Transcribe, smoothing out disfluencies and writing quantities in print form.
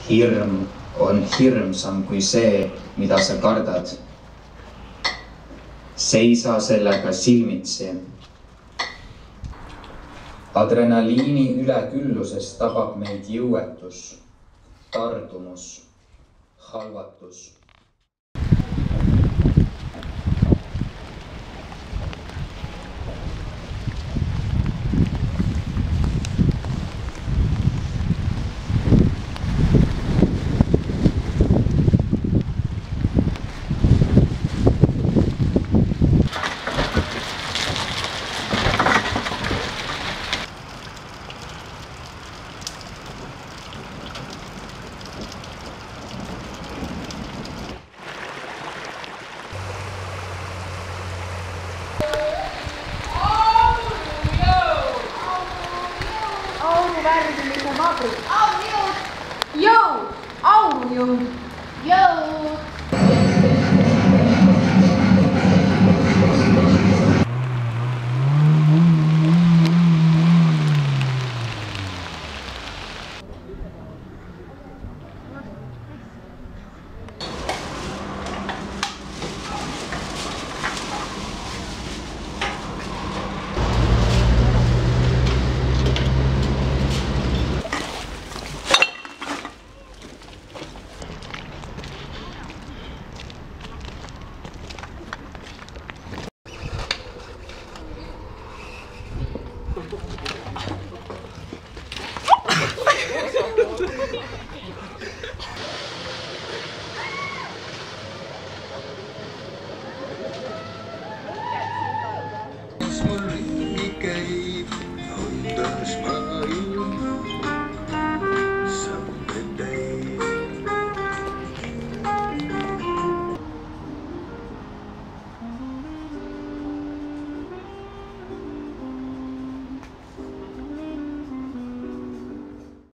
Hirm on hirmsam kui see, mida sa kardad. Seisa sellega silmitsi. Adrenaliini üleküllusest tabab meid jõuetus, tardumus, halvatus. Värvilise naabri. Jõud! Aurujõud! Jõud!